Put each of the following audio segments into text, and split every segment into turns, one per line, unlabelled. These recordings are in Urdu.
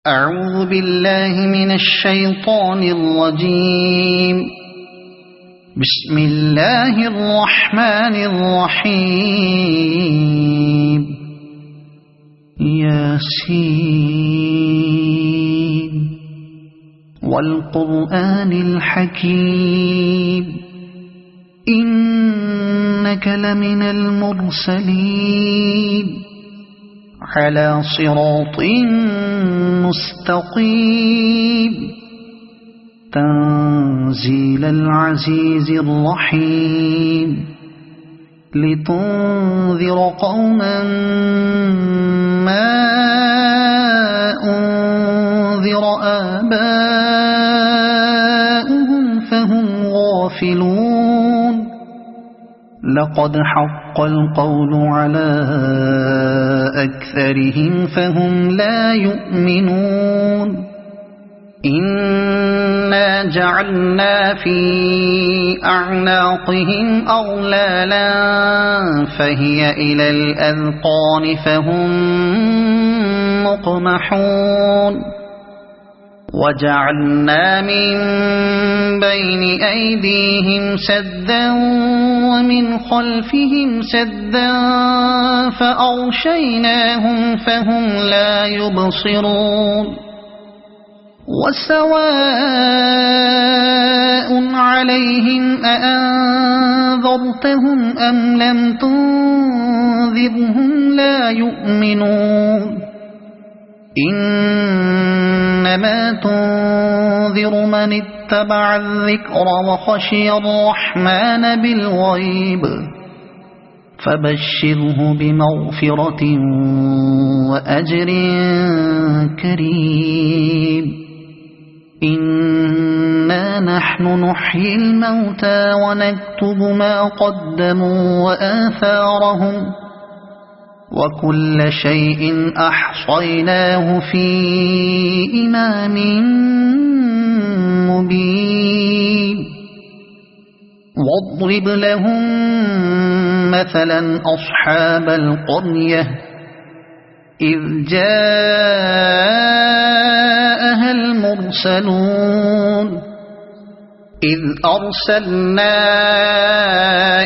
أعوذ بالله من الشيطان الرجيم. بسم الله الرحمن الرحيم. ياسين والقرآن الحكيم إنك لمن المرسلين على صراط مستقيم تنزيل العزيز الرحيم لتنذر قوما ما أنذر آباؤهم فهم غافلون. لقد حق القول على أكثرهم فهم لا يؤمنون. إنا جعلنا في أعناقهم أغلالا فهي إلى الأذقان فهم مقمحون. وجعلنا من بين أيديهم سدا ومن خلفهم سدا فأغشيناهم فهم لا يبصرون. وسواء عليهم أأنذرتهم أم لم تنذرهم لا يؤمنون. إنما تنذر من اتبع الذكر وخشي الرحمن بالغيب فبشره بمغفرة وأجر كريم. إنا نحن نحيي الموتى ونكتب ما قدموا وآثارهم وكل شيء أحصيناه في إمام مبين. واضرب لهم مثلا أصحاب القرية إذ جاءها المرسلون إذ أرسلنا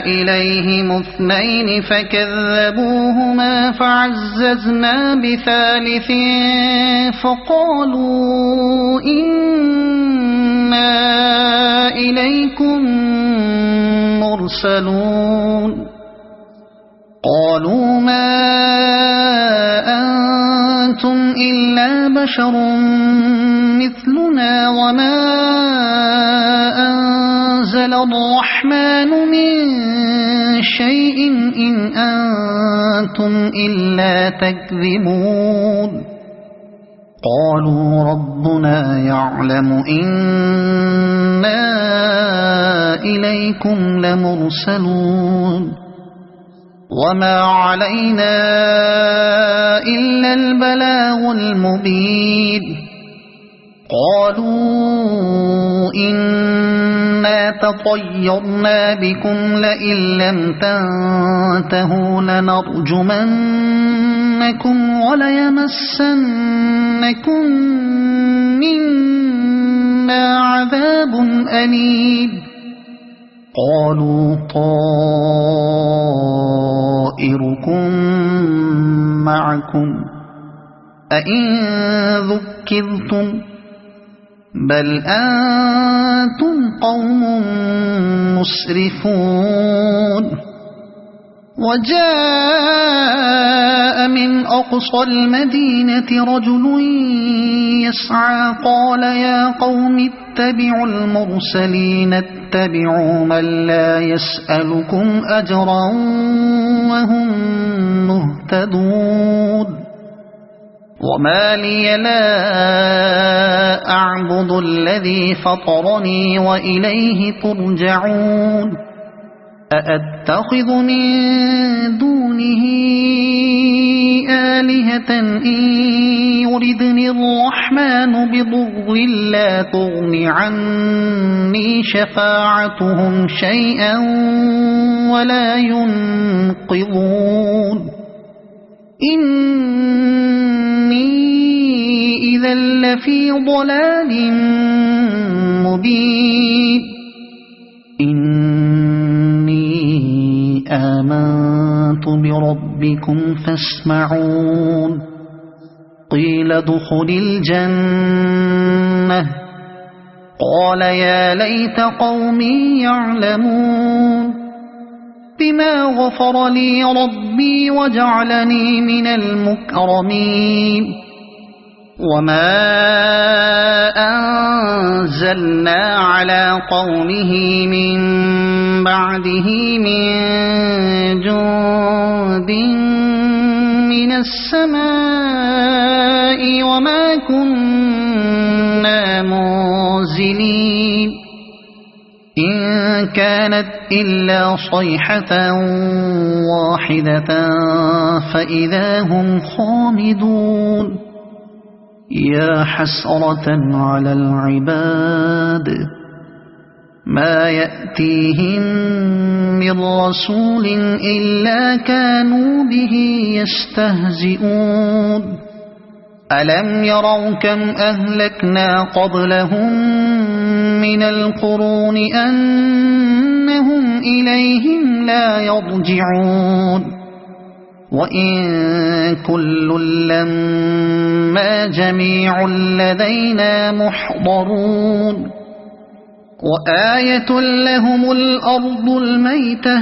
إليهم اثنين فكذبوهما فعززنا بثالث فقالوا إنا إليكم مرسلون. قالوا ما أنتم إلا بشر مثلنا وما أنزل الرحمن من شيء إن أنتم إلا تكذبون. قالوا ربنا يعلم إنا إليكم لمرسلون وما علينا إلا البلاغ المبين. قالوا إنا تطيرنا بكم لئن لم تنتهوا لنرجمنكم وليمسنكم منا عذاب أليم. قالوا طائركم معكم أئن ذكرتم بل أنتم قوم مسرفون. وجاء من أقصى المدينة رجل يسعى قال يا قوم اتبعوا المرسلين اتبعوا من لا يسألكم أجرا وهم مهتدون. وما لي لا أعبد الذي فطرني وإليه ترجعون. أأتخذ من دونه آلهة إن يردني الرحمن بضر لا تغن عني شفاعتهم شيئا ولا ينقذون. إني إذا لفي ضلال مبين إني آمنت بربكم فاسمعون قيل ادخل الجنة قال يا ليت قومي يعلمون بما غفر لي ربي وجعلني من المكرمين وما أنزلنا على قومه من بعده من جند من السماء وما كنا منزلين إن كانت إلا صيحة واحدة فإذا هم خامدون يا حسرة على العباد ما يأتيهم من رسول إلا كانوا به يستهزئون ألم يروا كم أهلكنا قبلهم من القرون أنهم إليهم لا يرجعون وإن كل لما جميع لدينا محضرون وآية لهم الأرض الميتة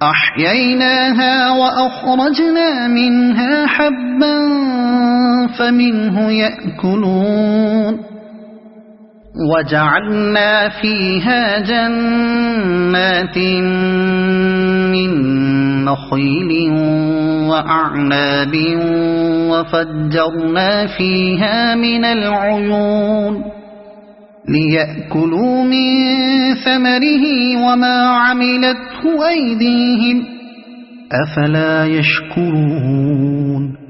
أحييناها وأخرجنا منها حبا فمنه يأكلون وجعلنا فيها جنات من نخيل وأعناب وفجرنا فيها من العيون ليأكلوا من ثمره وما عملته أيديهم أفلا يشكرون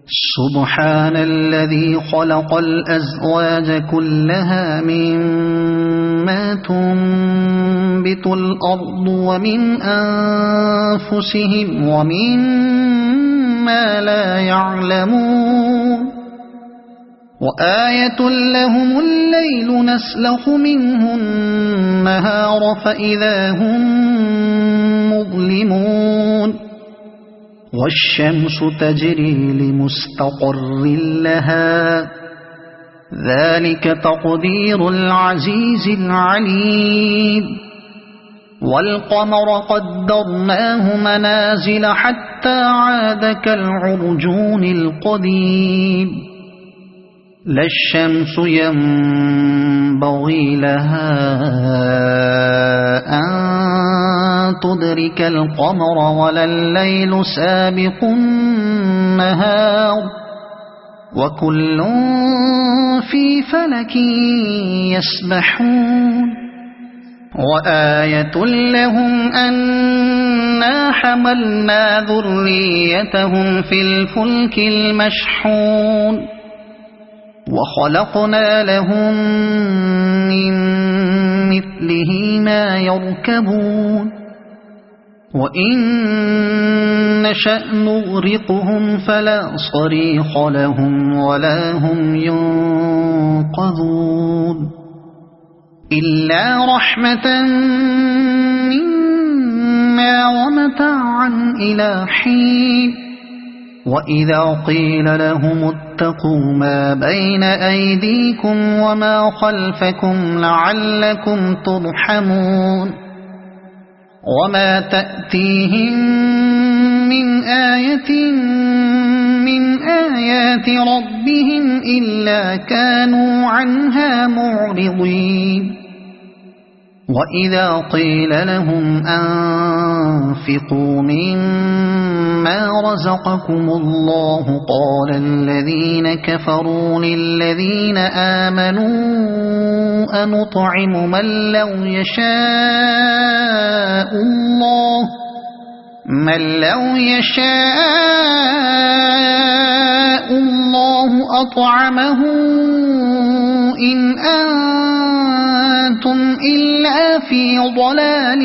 سبحان الذي خلق الأزواج كلها مما تنبت الأرض ومن أنفسهم ومما لا يعلمون وآية لهم الليل نسلخ منه النهار فإذا هم مظلمون والشمس تجري لمستقر لها ذلك تقدير العزيز العليم والقمر قدرناه منازل حتى عاد كالعرجون القديم لا الشمس ينبغي لها أن تدرك القمر ولا الليل سابق النهار وكل في فلك يسبحون وآية لهم أنا حملنا ذريتهم في الفلك المشحون وخلقنا لهم من مثله ما يركبون وإن نشأ نغرقهم فلا صريخ لهم ولا هم ينقذون إلا رحمة منا ومتاعا إلى حين وإذا قيل لهم اتقوا ما بين أيديكم وما خلفكم لعلكم ترحمون وما تأتيهم من آية من آيات ربهم إلا كانوا عنها معرضين وإذا قيل لهم أنفقوا مما رزقكم الله قال الذين كفروا للذين آمنوا أنطعم من لو يشاء الله أطعمه إن أنتم إلا في ضلال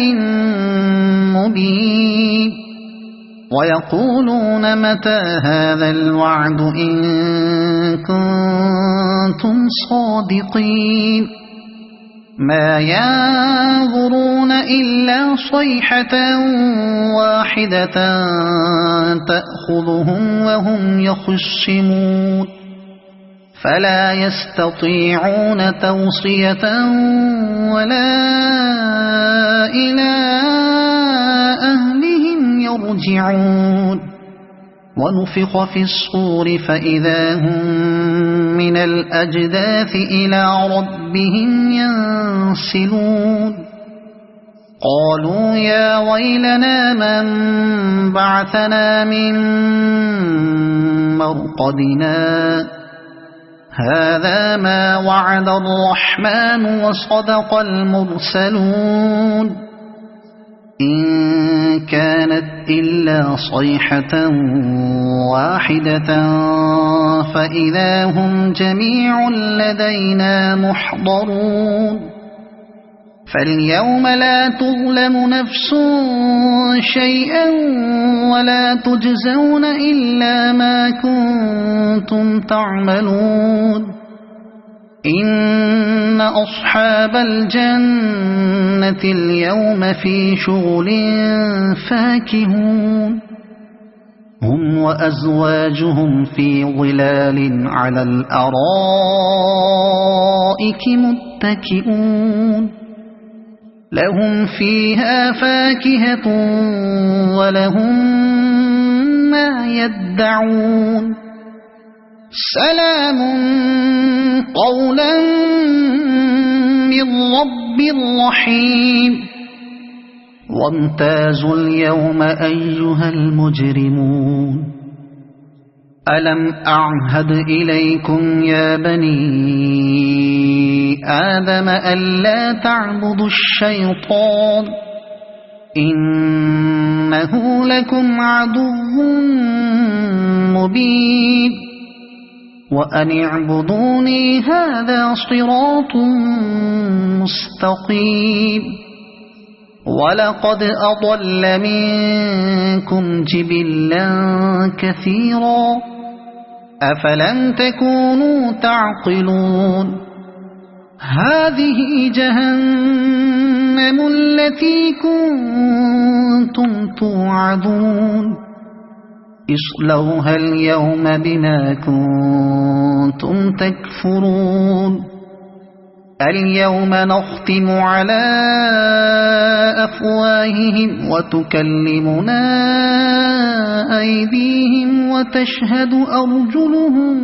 مبين ويقولون متى هذا الوعد إن كنتم صادقين ما ينظرون إلا صيحة واحدة تأخذهم وهم يخصمون فلا يستطيعون توصية ولا إلى أهلهم يرجعون ونفخ في الصور فإذا هم من الأجداث إلى ربهم ينسلون قالوا يا ويلنا من بعثنا من مرقدنا هذا ما وعد الرحمن وصدق المرسلون إن كانت إلا صيحة واحدة فإذا هم جميع لدينا محضرون فاليوم لا تظلم نفس شيئا ولا تجزون إلا ما كنتم تعملون إن أصحاب الجنة اليوم في شغل فاكهون هم وأزواجهم في ظلال على الأرائك متكئون لهم فيها فاكهة ولهم ما يدعون سلام قولا من رب رحيم وامتازوا اليوم أيها المجرمون ألم أعهد إليكم يا بني آدم ألا تعبدوا الشيطان إنه لكم عدو مبين وأن اعبدوني هذا صراط مستقيم ولقد أضل منكم جبلا كثيرا أفلم تكونوا تعقلون هذه جهنم التي كنتم توعدون اصلوها اليوم بما كنتم تكفرون اليوم نختم على أفواههم وتكلمنا أيديهم وتشهد أرجلهم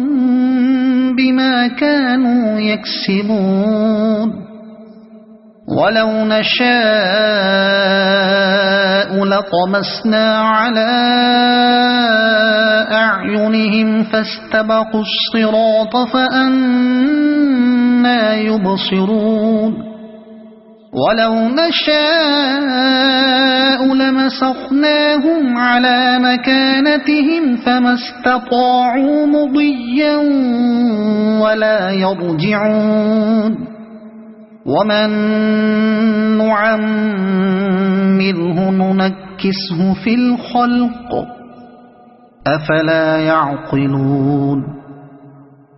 بما كانوا يكسبون ولو نشاء لطمسنا على أعينهم فاستبقوا الصراط فأنى يبصرون ولو نشاء لمسخناهم على مكانتهم فما استطاعوا مضيا ولا يرجعون ومن نعمره ننكسه في الخلق أفلا يعقلون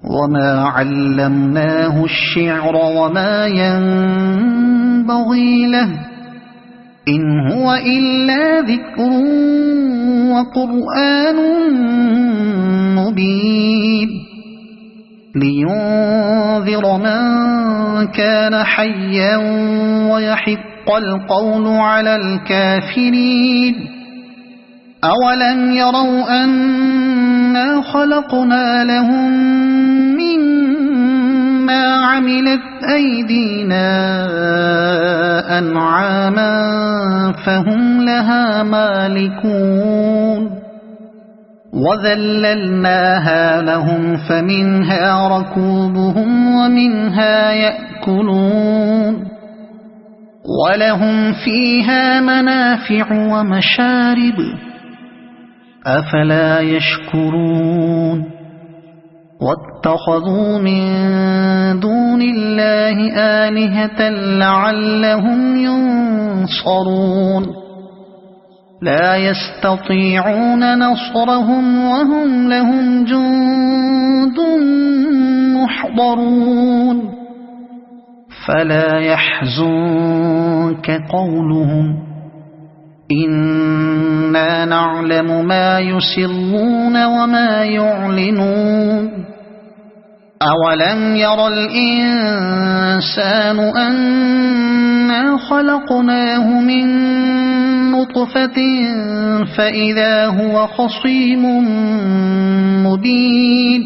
وما علمناه الشعر وما ينبغي له إن هو إلا ذكر وقرآن مبين لينذر من كان حيا ويحق القول على الكافرين أولم يروا أنا خلقنا لهم مما عملت أيدينا أنعاما فهم لها مالكون وذللناها لهم فمنها ركوبهم ومنها يأكلون ولهم فيها منافع ومشارب أفلا يشكرون واتخذوا من دون الله آلهة لعلهم ينصرون لا يستطيعون نصرهم وهم لهم جند محضرون فلا يحزنك قولهم إنا نعلم ما يسرون وما يعلنون أولم ير الإنسان أنا خلقناه من نطفة فإذا هو خصيم مبين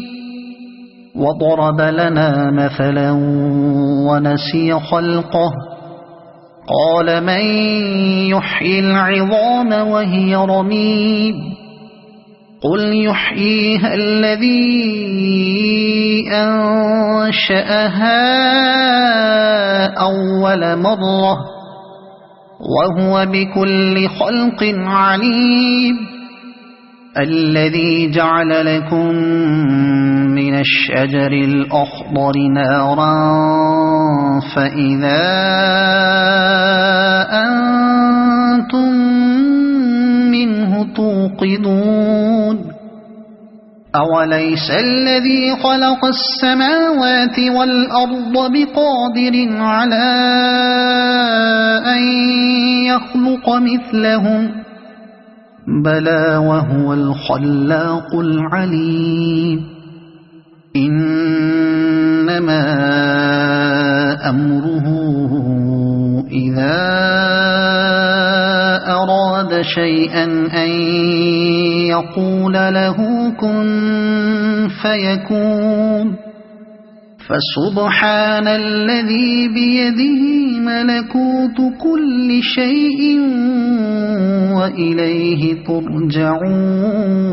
وضرب لنا مثلا ونسي خلقه قال من يحيي العظام وهي رميم قل يحييها الذي أنشأها أول مرة وهو بكل خلق عليم الذي جعل لكم من الشجر الأخضر نارا فإذا أنتم منه توقدون أوليس الذي خلق السماوات والأرض بقادر على أن يخلق مثلهم بلى وهو الخلاق العليم إنما أمره إذا أراد شيئا أن يقول له كن فيكون فسبحان الذي بيده ملكوت كل شيء وإليه ترجعون